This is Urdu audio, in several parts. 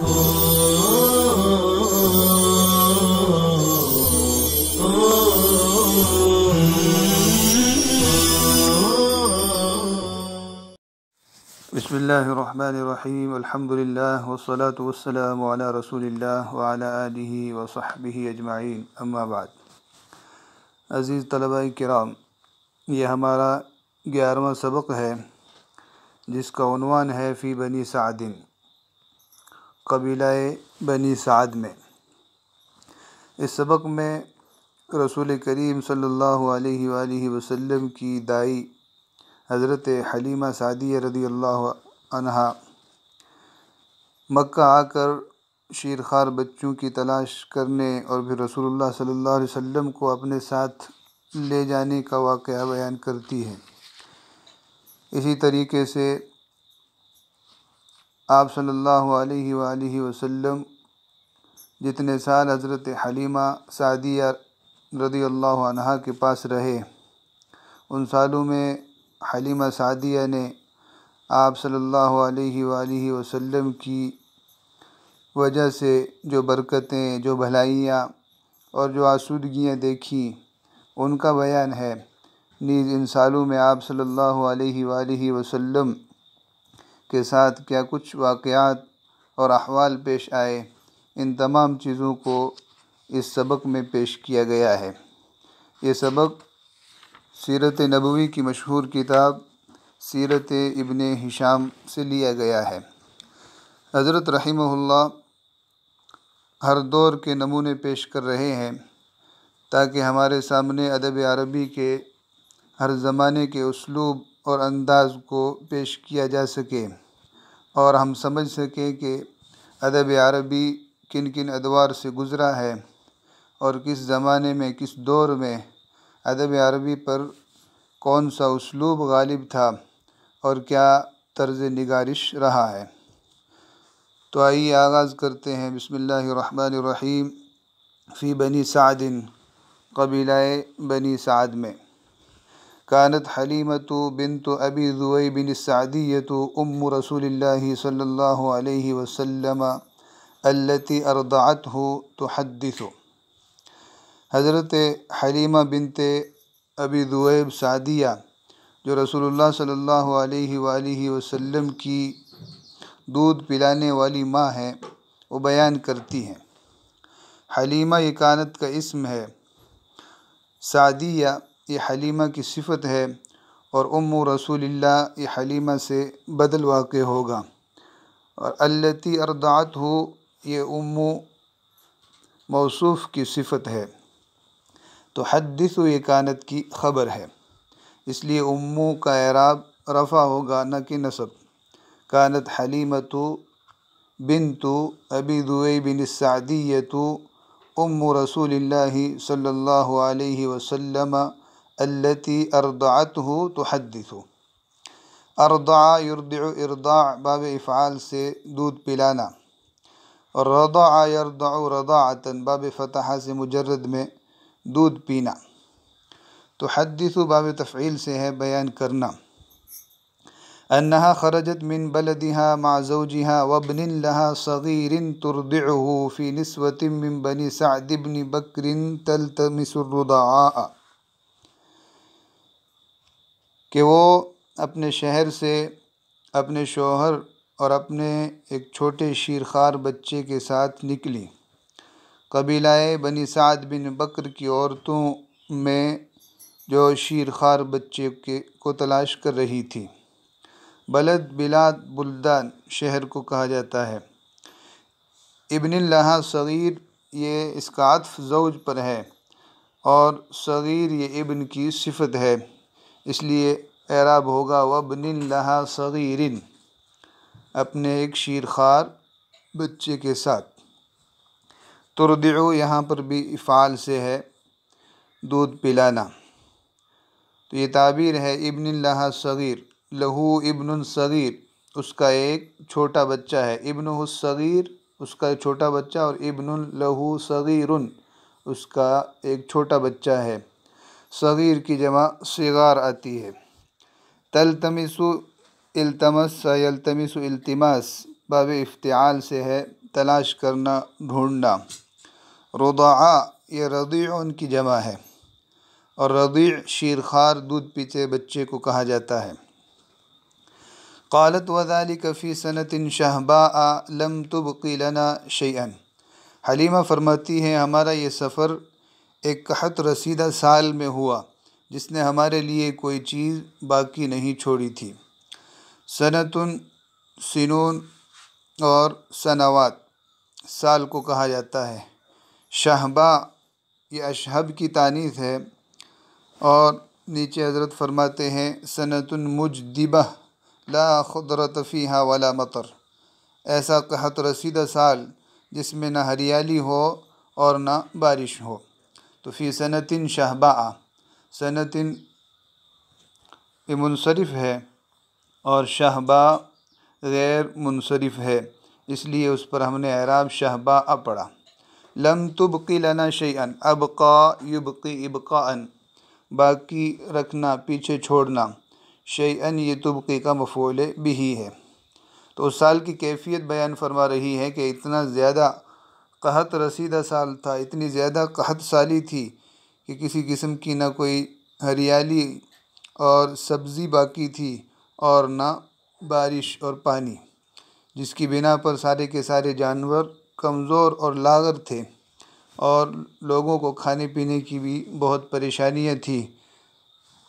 بسم اللہ الرحمن الرحیم الحمد للہ والصلاة والسلام علی رسول اللہ وعلی آلہ وصحبہ اجمعین، اما بعد۔ عزیز طلباء کرام، یہ ہمارا 11واں سبق ہے جس کا عنوان ہے فی بنی سعد، قبیلہ بنی سعد میں۔ اس سبق میں رسول کریم صلی اللہ علیہ وآلہ وسلم کی دائی حضرت حلیمہ سعدیہ رضی اللہ عنہا مکہ آ کر شیرخوار بچوں کی تلاش کرنے اور پھر رسول اللہ صلی اللہ علیہ وسلم کو اپنے ساتھ لے جانے کا واقعہ بیان کرتی ہے۔ اسی طریقے سے آپ صلی اللہ علیہ وآلہ وسلم جتنے سال حضرت حلیمہ سعدیہ رضی اللہ عنہا کے پاس رہے، ان سالوں میں حلیمہ سعدیہ نے آپ صلی اللہ علیہ وآلہ وسلم کی وجہ سے جو برکتیں، جو بھلائیاں اور جو آسودگیاں دیکھیں، ان کا بیان ہے۔ نیز ان سالوں میں آپ صلی اللہ علیہ وآلہ وسلم کے ساتھ کیا کچھ واقعات اور احوال پیش آئے، ان تمام چیزوں کو اس سبق میں پیش کیا گیا ہے۔ یہ سبق سیرت نبوی کی مشہور کتاب سیرت ابن ہشام سے لیا گیا ہے۔ حضرت رحمہ اللہ ہر دور کے نمونے پیش کر رہے ہیں تاکہ ہمارے سامنے ادب عربی کے ہر زمانے کے اسلوب اور انداز کو پیش کیا جا سکے اور ہم سمجھ سکیں کہ ادب عربی کن کن ادوار سے گزرا ہے اور کس زمانے میں، کس دور میں ادب عربی پر کون سا اسلوب غالب تھا اور کیا طرز نگارش رہا ہے۔ تو آئیے آغاز کرتے ہیں۔ بسم اللہ الرحمن الرحیم۔ فی بنی سعد، قبیلہ بنی سعد میں۔ کانت حلیمۃ بنت ابی ذؤیب السعدیۃ ام رسول اللہ صلی اللہ علیہ وسلم التی ارضعته تحدث۔ حضرت حلیمہ بنت ابی ذؤیب سعدیہ جو رسول اللہ صلی اللہ علیہ وآلہ وسلم کی دودھ پلانے والی ماں ہیں، وہ بیان کرتی ہیں۔ حلیمہ یہ کانت کا اسم ہے، سعدیہ یہ حلیمہ کی صفت ہے، اور ام رسول اللہ یہ حلیمہ سے بدل واقع ہوگا، اور التی ارضعته یہ ام موصوف کی صفت ہے۔ تحدث یہ کانت کی خبر ہے، اس لیے امو کا اعراب رفع ہوگا نہ کہ نصب۔ کانت حلیمۃ بنت ابی ذؤیب السعدیۃ ام رسول اللہ صلی اللہ علیہ وسلم التی ارضعته تحدث۔ ارضع یرضع ارضاع باب افعال سے دودھ پلانا، اور رضع یرضع رضاعة باب فتحہ سے مجرد میں دودھ پینا۔ تحدث باب تفعیل سے ہے بیان کرنا۔ انہا خرجت من بلدها مع زوجها وابن لها صغیر ترضعه في نسوة من بنی سعد بن بکر تلتمس الرضاعاء، کہ وہ اپنے شہر سے اپنے شوہر اور اپنے ایک چھوٹے شیرخوار بچے کے ساتھ نکلی۔ قبیلہ بنی سعد بن بکر کی عورتوں میں جو شیرخوار بچے کو تلاش کر رہی تھی۔ بلد بلاد بلدان شہر کو کہا جاتا ہے۔ ابن لہا صغیر یہ اس کا عطف زوج پر ہے، اور صغیر یہ ابن کی صفت ہے، اس لیے اعراب ہوگا وابن لہا صغیر، اپنے ایک شیرخوار بچے کے ساتھ۔ ترضع یہاں پر بھی افعال سے ہے دودھ پلانا، تو یہ تعبیر ہے ابن لہا صغیر، لہو ابن صغیر اس کا ایک چھوٹا بچہ ہے، ابنہ الصغیر اس کا چھوٹا بچہ، اور ابن لہو صغیر اس کا ایک چھوٹا بچہ ہے۔ صغیر کی جمع صغار آتی ہے۔ تلتمس التمس یلتمس التماس باب افتعال سے ہے تلاش کرنا، ڈھونڈنا۔ رضاع یہ رضیع ان کی جمع ہے، اور رضیع شیرخوار دودھ پیتے بچے کو کہا جاتا ہے۔ قالت وذلك في سنة شهباء لم تبق لنا شيئا۔ حلیمہ فرماتی ہیں ہمارا یہ سفر ایک قحط رسیدہ سال میں ہوا جس نے ہمارے لیے کوئی چیز باقی نہیں چھوڑی تھی۔ سنتن سنون اور سنوات سال کو کہا جاتا ہے۔ شہبا یہ اشہب کی تانیث ہے، اور نیچے حضرت فرماتے ہیں سنتن مجدبہ لا خضرت فیہا ولا مطر، ایسا قحط رسیدہ سال جس میں نہ ہریالی ہو اور نہ بارش ہو۔ تو فی سنتن شہباء، سنتن یہ منصرف ہے اور شہباء غیر منصرف ہے، اس لیے اس پر ہم نے اعراب شہباء پڑھا۔ لم تبقی لنا شیئا، ابقا یبقی ابقاء، باقی رکھنا، پیچھے چھوڑنا۔ شیئا یہ تبقی کا مفعول بہ ہے۔ تو اس سال کی کیفیت بیان فرما رہی ہے کہ اتنا زیادہ قحط رسیدہ سال تھا، اتنی زیادہ قحط سالی تھی کہ کسی قسم کی نہ کوئی ہریالی اور سبزی باقی تھی اور نہ بارش اور پانی، جس کی بنا پر سارے کے سارے جانور کمزور اور لاغر تھے، اور لوگوں کو کھانے پینے کی بھی بہت پریشانیاں تھیں۔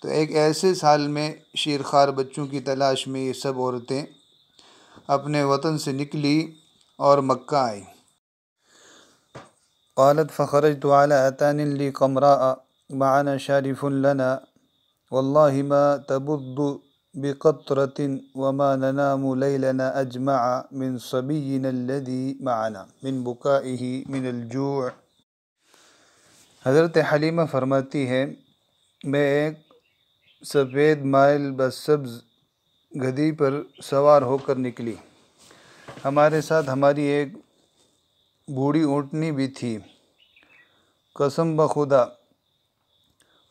تو ایک ایسے سال میں شیرخوار بچوں کی تلاش میں یہ سب عورتیں اپنے وطن سے نکلی اور مکہ آئیں۔ قالت فخرجت على أتان لي قمراء معنا شارف لنا والله ما تبض بقطرة وما ننام ليلنا أجمع من صبينا الذي معنا من بكائه من الجوع۔ حضرت حلیمہ فرماتی ہے میں ایک سفید مائل بسبز گدھی پر سوار ہو کر نکلی، ہمارے ساتھ ہماری ایک بوڑھی اونٹنی بھی تھی، قسم بخدا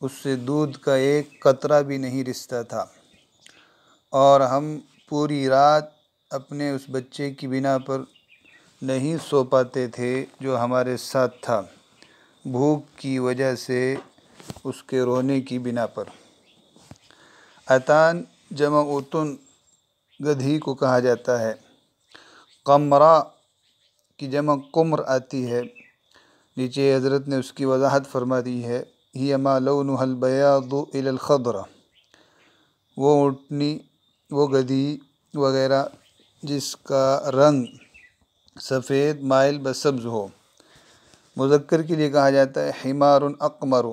اس سے دودھ کا ایک قطرہ بھی نہیں رستا تھا، اور ہم پوری رات اپنے اس بچے کی بنا پر نہیں سو پاتے تھے جو ہمارے ساتھ تھا، بھوک کی وجہ سے اس کے رونے کی بنا پر۔ اتان جمع اتن گدھی کو کہا جاتا ہے۔ قمرا کی جمع قمر آتی ہے، نیچے حضرت نے اس کی وضاحت فرما دی ہے ہی ما لونها البیاض الی الخضر، وہ اونٹنی، وہ گدھی وغیرہ جس کا رنگ سفید مائل بسبز ہو۔ مذکر کے لیے کہا جاتا ہے حمار اقمر،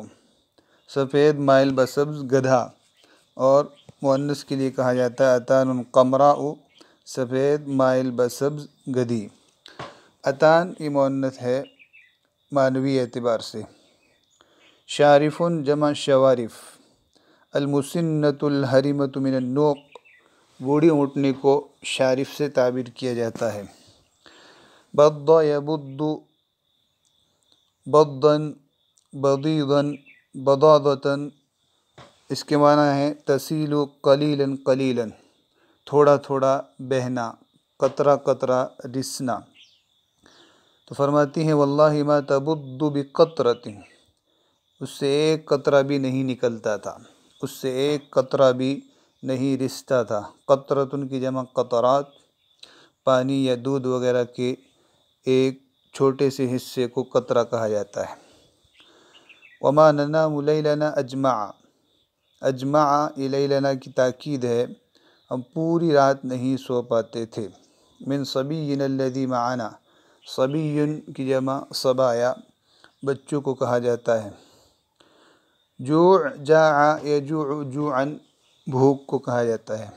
سفید مائل بسبز گدھا، اور مؤنث کے لیے کہا جاتا ہے اتان قمراء، سفید مائل بسبز گدھی۔ اتان یہ مؤنث ہے معنوی اعتبار سے۔ شارف جمع شوارف، المسنۃ الحریمۃ من النوق، بوڑھی اونٹنی کو شارف سے تعبیر کیا جاتا ہے۔ بض یبض بضا بضیضا بضاضۃ، اس کے معنی ہے تسیل قلیلا قلیلا، تھوڑا تھوڑا بہنا، قطرہ قطرہ رسنا۔ تو فرماتی ہیں واللہ ما تبض بقطرۃ، اس سے ایک قطرہ بھی نہیں نکلتا تھا، اس سے ایک قطرہ بھی نہیں رستا تھا۔ قطرۃ کی جمع قطرات، پانی یا دودھ وغیرہ کے ایک چھوٹے سے حصے کو قطرہ کہا جاتا ہے۔ وما ننام لیلنا اجمع، اجمع یہ لیلنا کی تاکید ہے، ہم پوری رات نہیں سو پاتے تھے۔ من صبینا الذی معنا، صبی کی جمع صبایا، بچوں کو کہا جاتا ہے۔ جوع جاع یجوع جوعا، بھوک کو کہا جاتا ہے۔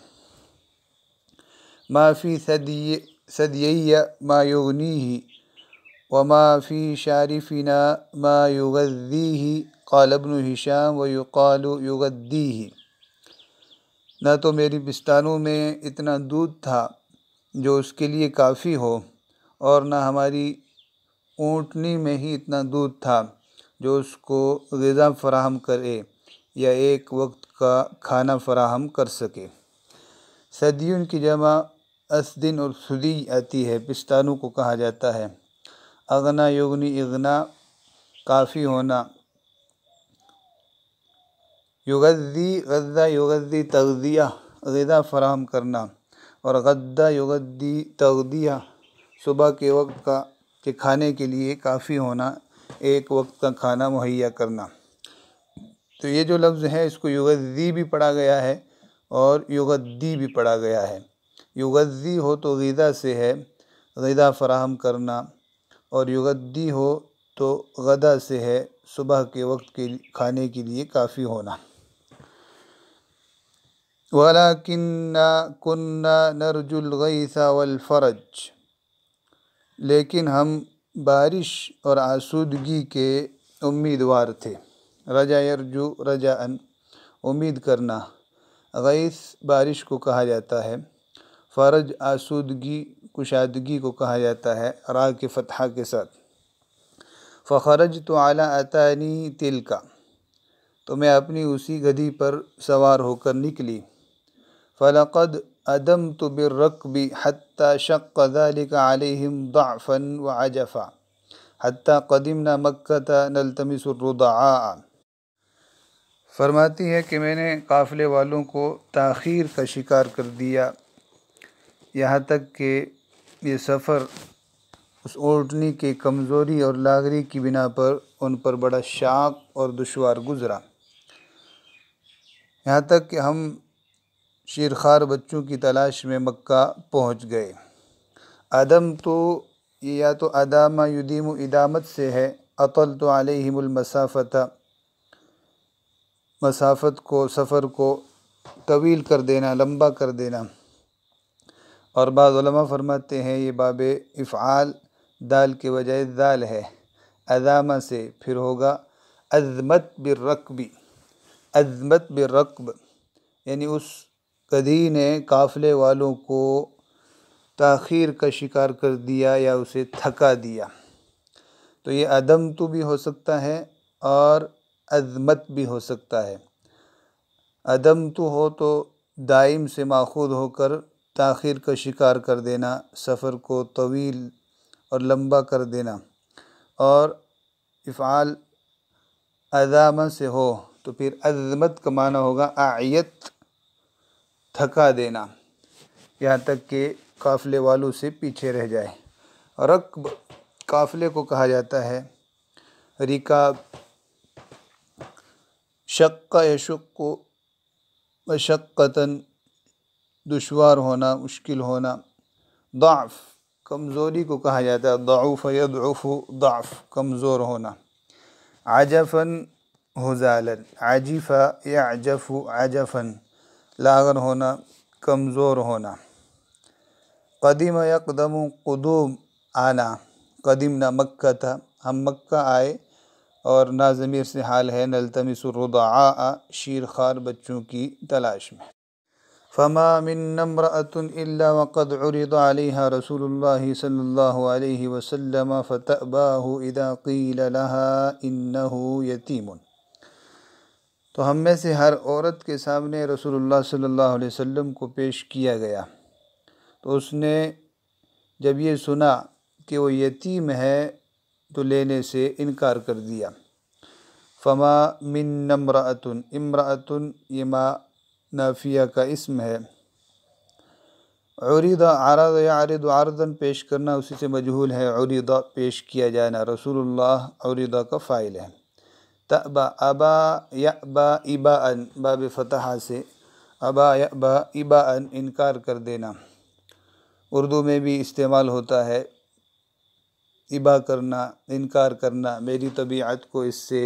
ما فی ثدیی ما یغنیہ وما فی شارفنا ما یغذیہ، قال ابن ہشام ویقال یغدیہ، نہ تو میری پستانوں میں اتنا دودھ تھا جو اس کے لیے کافی ہو، اور نہ ہماری اونٹنی میں ہی اتنا دودھ تھا جو اس کو غذا فراہم کرے یا ایک وقت کا کھانا فراہم کر سکے۔ ثدیون کی جمع اسدن اور سدی آتی ہے، پستانوں کو کہا جاتا ہے۔ اغنا یغنی اغنا کافی ہونا، یغذی غذا یغذی تغذیہ غذا فراہم کرنا، اور غدا یغدی تغذیہ صبح کے وقت کا کہ کھانے کے لیے کافی ہونا، ایک وقت کا کھانا مہیا کرنا۔ تو یہ جو لفظ ہے اس کو یغذی بھی پڑھا گیا ہے اور یغدی بھی پڑھا گیا ہے۔ یغذی ہو تو غذا سے ہے، غذا فراہم کرنا، اور یغدی ہو تو غدا سے ہے، صبح کے وقت کے کھانے کے لیے کافی ہونا۔ وَلَكِنَّا كُنَّا نَرْجُو الْغَيْثَ وَالْفَرَجَ، لیکن ہم بارش اور آسودگی کے امیدوار تھے۔ رجا یرجو رجاءً امید کرنا، غیث بارش کو کہا جاتا ہے، فرج آسودگی کشادگی کو کہا جاتا ہے، را کے فتحہ کے ساتھ۔ فخرجت علی اتانی تلک، تو میں اپنی اسی گدھی پر سوار ہو کر نکلی۔ فلقد ادمت بالركب حتى شق ذلك عليهم ضعفا وعجفا حتى قدمنا مكة نلتمس الرضعاء۔ فرماتی ہے کہ میں نے قافلے والوں کو تاخیر کا شکار کر دیا، یہاں تک کہ یہ سفر اس اونٹنی کے کمزوری اور لاغری کی بنا پر ان پر بڑا شاق اور دشوار گزرا، یہاں تک کہ ہم شیرخوار بچوں کی تلاش میں مکہ پہنچ گئے۔ ادم تو یہ یا تو ادامہ یدیم ادامت سے ہے، اطلت علیہم المسافت، مسافت کو سفر کو طویل کر دینا، لمبا کر دینا، اور بعض علماء فرماتے ہیں یہ باب افعال دال کے بجائے ذال ہے، ادامہ سے پھر ہوگا ازمت بالرکب، ازمت بالرکب یعنی اس گدھی نے قافلے والوں کو تاخیر کا شکار کر دیا یا اسے تھکا دیا۔ تو یہ عدم تو بھی ہو سکتا ہے اور عظمت بھی ہو سکتا ہے۔ عدم تو ہو تو دائم سے ماخوذ ہو کر تاخیر کا شکار کر دینا، سفر کو طویل اور لمبا کر دینا، اور افعال عظامہ سے ہو تو پھر عظمت کا معنی ہوگا اعیت، تھکا دینا، یہاں تک کہ قافلے والوں سے پیچھے رہ جائے۔ رکب قافلے کو کہا جاتا ہے، رکاب، شق یشق مشقتاً دشوار ہونا، مشکل ہونا۔ ضعف کمزوری کو کہا جاتا ہے، ضعف یضعف ضعف کمزور ہونا۔ عجفاً ہزالاً، عجف یعجف عجفاً لاغر ہونا، کمزور ہونا۔ قدم یقدم قدوم آنا، قدمنا مکہ تھا، ہم مکہ آئے، اور نا ضمیر سے حال ہے، نلتمس الرضعاء شیرخوار بچوں کی تلاش میں۔ فما من امرأة الا وقد عرض عليها رسول الله صلی اللہ علیہ وسلم فتأباه اذا قیل لها انه یتیم۔ تو ہم میں سے ہر عورت کے سامنے رسول اللہ صلی اللہ علیہ وسلم کو پیش کیا گیا، تو اس نے جب یہ سنا کہ وہ یتیم ہے تو لینے سے انکار کر دیا۔ فما من امرأۃ، امرأۃ یہ ما نافیہ کا اسم ہے، عرض عرض یعرض عرضاً پیش کرنا، اسی سے مجہول ہے، عرض پیش کیا جانا، رسول اللہ عرض کا فاعل ہے۔ تأبا ابا یأبا اباءً باب فتحہ سے، ابا یأبا اباءً انکار کر دینا، اردو میں بھی استعمال ہوتا ہے، ابا کرنا، انکار کرنا، میری طبیعت کو اس سے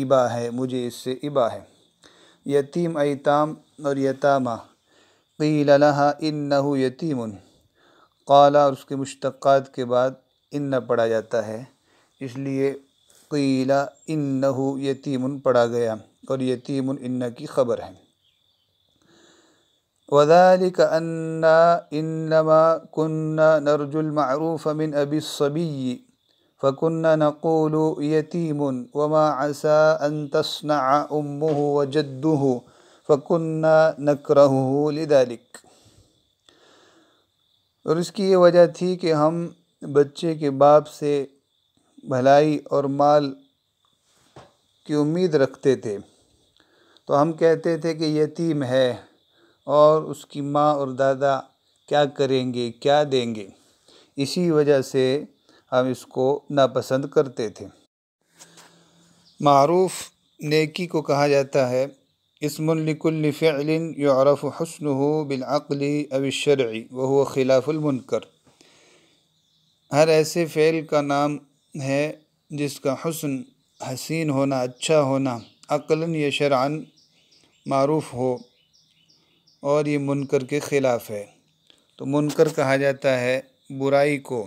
ابا ہے، مجھے اس سے ابا ہے۔ یتیم ایتام اور یتامہ۔ قیل لها انہ یتیم، قال اور اس کے مشتقات کے بعد ان پڑھا جاتا ہے، اس لیے قیل انہ یتیم پڑھا گیا، اور یتیم ان کی خبر ہے۔ وذلك أننا إنما كنا نرجو المعروف من أبي الصبي فكنا نقول يتيم وما عسى أن تصنع أمه وجده فكنا نكرهه لذلك۔ اور اس کی یہ وجہ تھی کہ ہم بچے کے باپ سے بھلائی اور مال کی امید رکھتے تھے، تو ہم کہتے تھے کہ یتیم ہے اور اس کی ماں اور دادا کیا کریں گے، کیا دیں گے، اسی وجہ سے ہم اس کو ناپسند کرتے تھے۔ معروف نیکی کو کہا جاتا ہے اسم لکل فعل یعرف حسنہ بالعقل او الشرع وهو خلاف المنکر۔ ہر ایسے فعل کا نام ہے جس کا حسن، حسین ہونا، اچھا ہونا عقلاً یا شرعاً معروف ہو اور یہ منکر کے خلاف ہے۔ تو منکر کہا جاتا ہے برائی کو،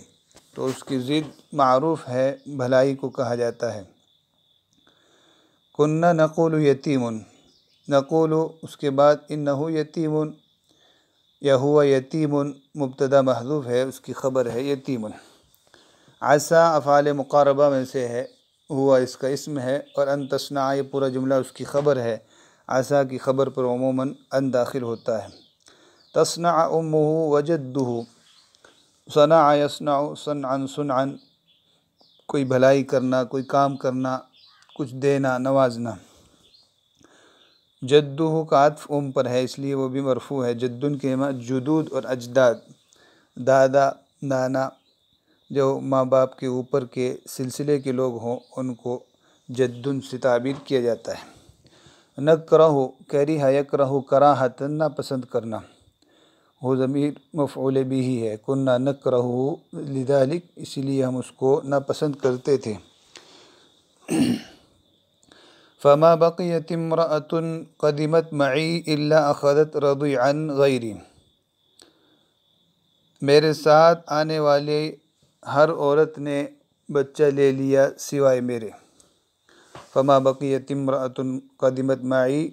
تو اس کی ضد معروف ہے، بھلائی کو کہا جاتا ہے۔ کننا نقول یتیم، نقول اس کے بعد انہو یتیم یا ہوا یتیم، مبتدا محذوف ہے، اس کی خبر ہے یتیم۔ عسیٰ افعال مقاربہ میں سے ہے، ہوا اس کا اسم ہے، اور ان تصنع یہ پورا جملہ اس کی خبر ہے۔ عسیٰ کی خبر پر عموماً ان داخل ہوتا ہے۔ تصنع امہ وجدہ، صنع یصنع صنعا صنعا، کوئی بھلائی کرنا، کوئی کام کرنا، کچھ دینا، نوازنا۔ جدہ کا عطف پر ہے اس لیے وہ بھی مرفوع ہے۔ جدن کے معنی جدود اور اجداد، دادا نانا، جو ماں باپ کے اوپر کے سلسلے کے لوگ ہوں ان کو جدن سے تعبیر کیا جاتا ہے۔ نکرہ کرہ یکرہ کراہۃ، ناپسند کرنا، وہ ضمیر مفعول بھی ہے۔ کننا نکرہ لذلک، اسی لیے ہم اس کو ناپسند کرتے تھے۔ فما بقیت امرأة قدمت معی الا اخذت رضیعا غیری، میرے ساتھ آنے والے ہر عورت نے بچہ لے لیا سوائے میرے۔ فما بقیت امرأة قدمت معی،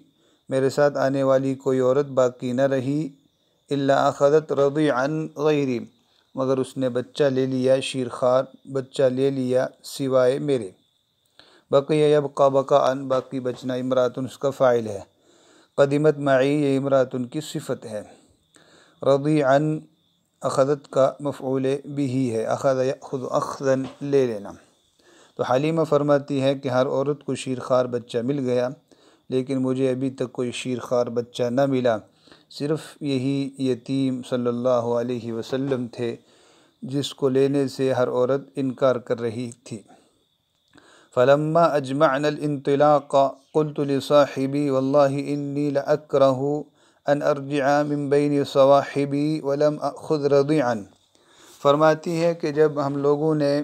میرے ساتھ آنے والی کوئی عورت باقی نہ رہی، الا اخذت رضیعا غیری، مگر اس نے بچہ لے لیا، شیرخوار بچہ لے لیا سوائے میرے۔ بقی یبقی بقاء، باقی بچنا، امرأة اس کا فاعل ہے، قدمت معی یہ امرأة کی صفت ہے، رضیعا اخذت کا مفعول بھی ہے، اخذ یأخذ اخذا لے لینا۔ تو حلیمہ فرماتی ہے کہ ہر عورت کو شیرخوار بچہ مل گیا، لیکن مجھے ابھی تک کوئی شیرخوار بچہ نہ ملا، صرف یہی یتیم صلی اللہ علیہ وسلم تھے جس کو لینے سے ہر عورت انکار کر رہی تھی۔ فلما اجمعنا الانطلاق قلت لصاحبی واللہ انی لأکرہ ان ارجع من بین صواحبی ولم اخذ رضیعا۔ فرماتی ہے کہ جب ہم لوگوں نے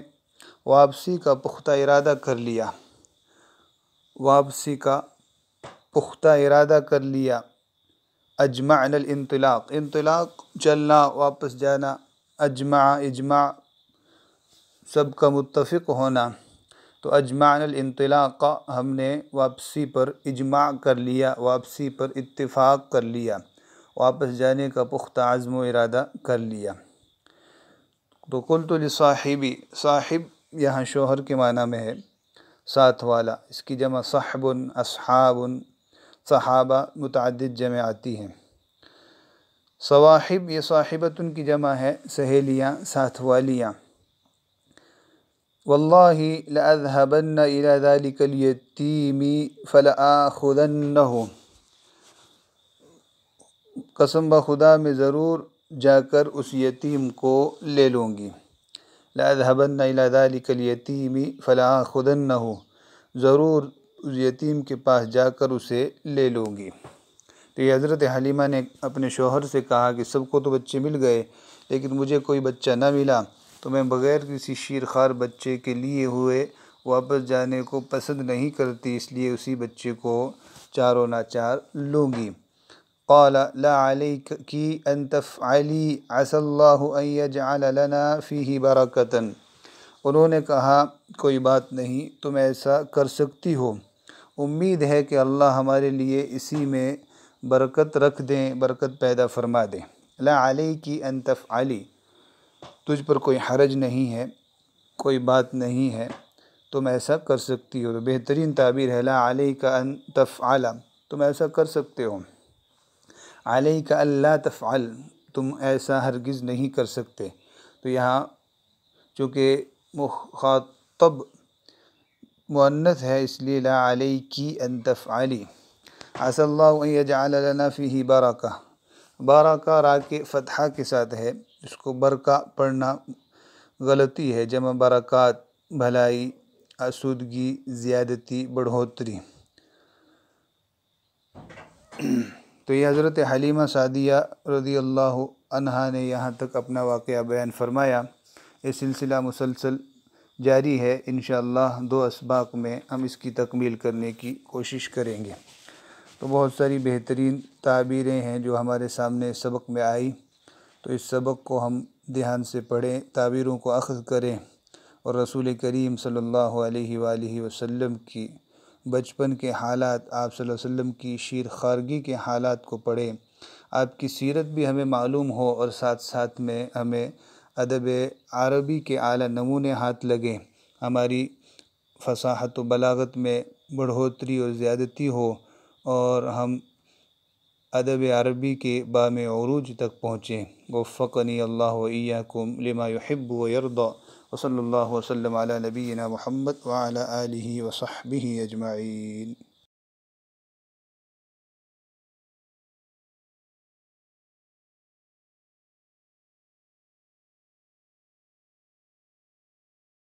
واپسی کا پختہ ارادہ کر لیا، واپسی کا پختہ ارادہ کر لیا، اجمعنا الانطلاق، انطلاق چلنا، واپس جانا، اجمع اجماع سب کا متفق ہونا، تو اجمعنا الانطلاق ہم نے واپسی پر اجماع کر لیا، واپسی پر اتفاق کر لیا، واپس جانے کا پختہ عزم و ارادہ کر لیا۔ تو قلت لصاحبی، صاحب یہاں شوہر کے معنی میں ہے، ساتھ والا، اس کی جمع صحب، اصحاب، صحابہ متعدد جمع آتی ہیں۔ صواحب یہ صاحبۃ کی جمع ہے، سہیلیاں، ساتھ والیاں۔ واللہ لأذهبن إلى ذلك اليتیم فلآخذنہ، قسم بخدا میں ضرور جا کر اس یتیم کو لے لوں گی۔ لأذهبن إلى ذلك اليتیم فلآخذنہ، ضرور اس یتیم کے پاس جا کر اسے لے لوں گی۔ تو یہ حضرت حلیمہ نے اپنے شوہر سے کہا کہ سب کو تو بچے مل گئے لیکن مجھے کوئی بچہ نہ ملا، تو میں بغیر کسی شیرخوار بچے کے لیے ہوئے واپس جانے کو پسند نہیں کرتی، اس لیے اسی بچے کو چاروں ناچار لوں گی۔ قال لا علیک ان تفعلی عسى اللہ ان یجعل لنا فیہ برکۃ، انہوں نے کہا کوئی بات نہیں، تم ایسا کر سکتی ہو، امید ہے کہ اللہ ہمارے لیے اسی میں برکت رکھ دیں، برکت پیدا فرما دیں۔ لا علیک ان تفعلی، تجھ پر کوئی حرج نہیں ہے، کوئی بات نہیں ہے، تم ایسا کر سکتی ہو۔ تو بہترین تعبیر ہے لا علیک ان تفعل، تم ایسا کر سکتے ہو۔ علیک الا تفعل، تم ایسا ہرگز نہیں کر سکتے۔ تو یہاں چونکہ مخاطب مؤنث ہے اس لیے لا علیکی ان تفعلی، عسى اللہ ان یجعل لنا فیہ برکہ، برکہ را کے فتحہ کے ساتھ ہے، اس کو برکہ پڑھنا غلطی ہے، جمع برکات بھلائی، آسودگی، زیادتی، بڑھوتری۔ تو یہ حضرت حلیمہ سعدیہ رضی اللہ عنہا نے یہاں تک اپنا واقعہ بیان فرمایا۔ یہ سلسلہ مسلسل جاری ہے، انشاءاللہ 2 اسباق میں ہم اس کی تکمیل کرنے کی کوشش کریں گے۔ تو بہت ساری بہترین تعبیریں ہیں جو ہمارے سامنے سبق میں آئی، تو اس سبق کو ہم دھیان سے پڑھیں، تعبیروں کو اخذ کریں اور رسول کریم صلی اللہ علیہ وآلہ وسلم کی بچپن کے حالات، آپ صلی اللہ علیہ وسلم کی شیر خارگی کے حالات کو پڑھیں، آپ کی سیرت بھی ہمیں معلوم ہو اور ساتھ ساتھ میں ہمیں ادب عربی کے اعلیٰ نمونے ہاتھ لگیں، ہماری فصاحت و بلاغت میں بڑھوتری اور زیادتی ہو اور ہم ادب عربی کے بام عروج تک پہنچیں۔ وفقنی اللہ و ایاکم لما یحب و یرضی، وصلی اللہ وسلم علی نبینا محمد وعلی آلہ وصحبہ اجمعین۔